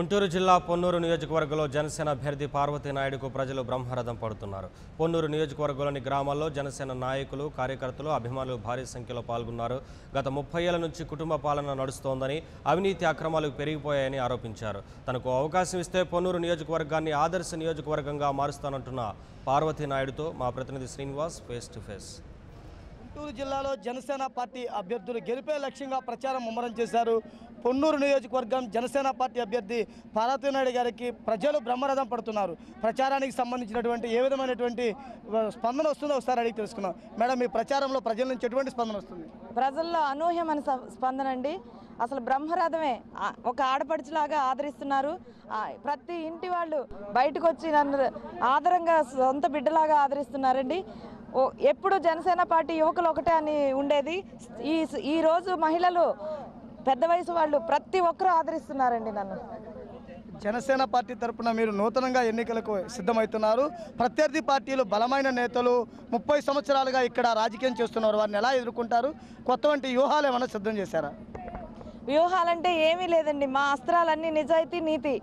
గుంటూరు జిల్లా పొన్నూరు నియోజకవర్గంలో జనసేన అభ్యర్థి పార్వతీ నాయుడుకు ప్రజలు బ్రహ్మరథం పడుతున్నారు. పొన్నూరు నియోజకవర్గంలోని గ్రామాల్లో జనసేన నాయకులు, కార్యకర్తలు, అభిమానులు భారీ సంఖ్యలో పాల్గొన్నారు. గత 30 ఏళ్ల నుంచి కుటుంబ పాలన నడుస్తోందని, అవినీతి అక్రమాలు పెరిగిపోయాయని ఆరోపించారు. తనకు అవకాశం ఇస్తే పొన్నూరు నియోజకవర్గాన్ని ఆదర్శ నియోజకవర్గంగా మారుస్తానంటున్న పార్వతీ నాయుడుతో మా ప్రతినిధి Srinivas face to face. Guntur జిల్లాలో జనసేన పార్టీ అభ్యర్థులు గెలిపే లక్ష్యంగా ప్రచారం ముమ్మరం చేశారు. పొన్నూరు నియోజకవర్గం జనసేన పార్టీ అభ్యర్థి పార్వతీ నాయుడు గారికి ప్రజలు బ్రహ్మరథం పడుతున్నారు. ప్రచారానికి సంబంధించినటువంటి ఏ విధమైనటువంటి స్పందన వస్తుందో ఒకసారి అడిగి తెలుసుకున్నాం. మేడం, మీ ప్రచారంలో ప్రజల నుంచి ఎటువంటి స్పందన వస్తుంది? ప్రజల్లో అనూహ్యమైన స్పందన అండి. అసలు బ్రహ్మరథమే ఒక ఆడపడుచులాగా ఆదరిస్తున్నారు. ప్రతి ఇంటి వాళ్ళు బయటకు వచ్చి నన్ను ఆదరంగా సొంత బిడ్డలాగా ఆదరిస్తున్నారండి. ఎప్పుడు జనసేన పార్టీ యువకులు ఒకటే అని ఉండేది. ఈరోజు మహిళలు, పెద్ద వయసు వాళ్ళు ప్రతి ఒక్కరూ ఆదరిస్తున్నారండి నన్ను. జనసేన పార్టీ తరఫున మీరు నూతనంగా ఎన్నికలకు సిద్ధమవుతున్నారు. ప్రత్యర్థి పార్టీలు బలమైన నేతలు 30 సంవత్సరాలుగా ఇక్కడ రాజకీయం చేస్తున్నారు. వారిని ఎలా ఎదుర్కొంటారు? కొత్త వంటి వ్యూహాలు ఏమైనా సిద్ధం చేశారా? వ్యూహాలంటే ఏమీ లేదండి. మా అస్త్రాలన్నీ నిజాయితీ, నీతి,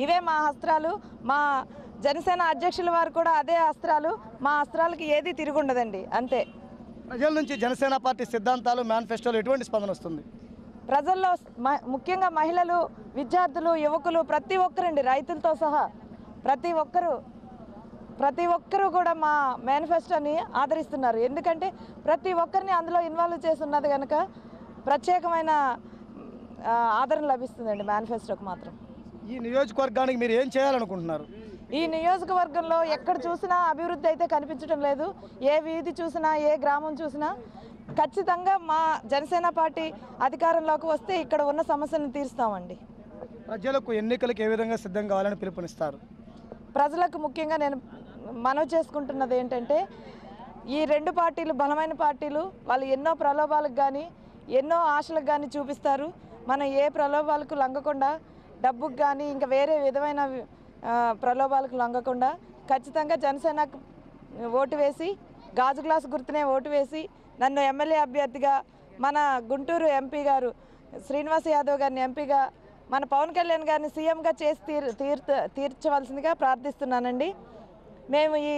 ఇవే మా అస్త్రాలు. మా జనసేన అధ్యక్షుల వారు కూడా అదే అస్త్రాలు. మా అస్త్రాలకి ఏది తిరుగుండదండి, అంతే. ప్రజల నుంచి జనసేన పార్టీ సిద్ధాంతాలు, మేనిఫెస్టోలు ఎటువంటి స్పందన వస్తుంది? ప్రజల్లో ముఖ్యంగా మహిళలు, విద్యార్థులు, యువకులు ప్రతి ఒక్కరండి, రైతులతో సహా ప్రతి ఒక్కరూ కూడా మా మేనిఫెస్టోని ఆదరిస్తున్నారు. ఎందుకంటే ప్రతి ఒక్కరిని అందులో ఇన్వాల్వ్ చేస్తున్నది కనుక ప్రత్యేకమైన ఆదరణ లభిస్తుందండి మేనిఫెస్టోకి మాత్రం. ఈ నియోజకవర్గానికి మీరు ఏం చేయాలనుకుంటున్నారు? ఈ నియోజకవర్గంలో ఎక్కడ చూసినా అభివృద్ధి అయితే కనిపించడం లేదు. ఏ వీధి చూసినా, ఏ గ్రామం చూసినా ఖచ్చితంగా మా జనసేన పార్టీ అధికారంలోకి వస్తే ఇక్కడ ఉన్న సమస్యలను తీరుస్తామండి. ప్రజలకు ఎన్నికలకు ఏ విధంగా సిద్ధం కావాలని పిలుపునిస్తారు? ప్రజలకు ముఖ్యంగా నేను మనవి చేసుకుంటున్నది ఏంటంటే, ఈ రెండు పార్టీలు బలమైన పార్టీలు. వాళ్ళు ఎన్నో ప్రలోభాలకు కానీ, ఎన్నో ఆశలకు కానీ చూపిస్తారు. మనం ఏ ప్రలోభాలకు లొంగకుండా, డబ్బుకు కానీ ఇంకా వేరే విధమైన ప్రలోభాలకు లొంగకుండా ఖచ్చితంగా జనసేనకు ఓటు వేసి, గాజు గ్లాసు గుర్తునే ఓటు వేసి, నన్ను ఎమ్మెల్యే అభ్యర్థిగా, మన గుంటూరు ఎంపీ గారు శ్రీనివాస్ యాదవ్ గారిని ఎంపీగా, మన పవన్ కళ్యాణ్ గారిని సీఎంగా చేసి తీర్చవలసిందిగా ప్రార్థిస్తున్నానండి. మేము ఈ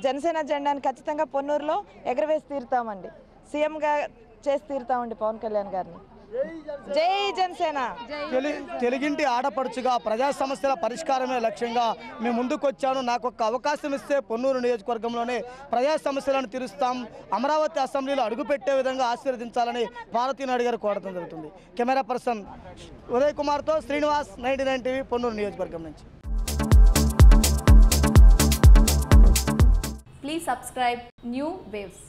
జనసేన జెండాని ఖచ్చితంగా పొన్నూరులో ఎగరవేసి తీరుతామండి. సీఎంగా చేసి తీరుతామండి పవన్ కళ్యాణ్ గారిని. జై జనసేన. తెలుగింటి ఆడపడుచుగా ప్రజా సమస్యల పరిష్కారమే లక్ష్యంగా మేము ముందుకు వచ్చాను. నాకు ఒక అవకాశం ఇస్తే పొన్నూరు నియోజకవర్గంలోనే ప్రజా సమస్యలను తీరుస్తాం, అమరావతి అసెంబ్లీలో అడుగుపెట్టే విధంగా ఆశీర్వదించాలని పార్వతీ నాయుడు గారు కోరడం జరుగుతుంది. కెమెరా పర్సన్ ఉదయ్ కుమార్తో శ్రీనివాస్, 99 టీవీ, పొన్నూరు నియోజకవర్గం నుంచి. Please subscribe New Waves.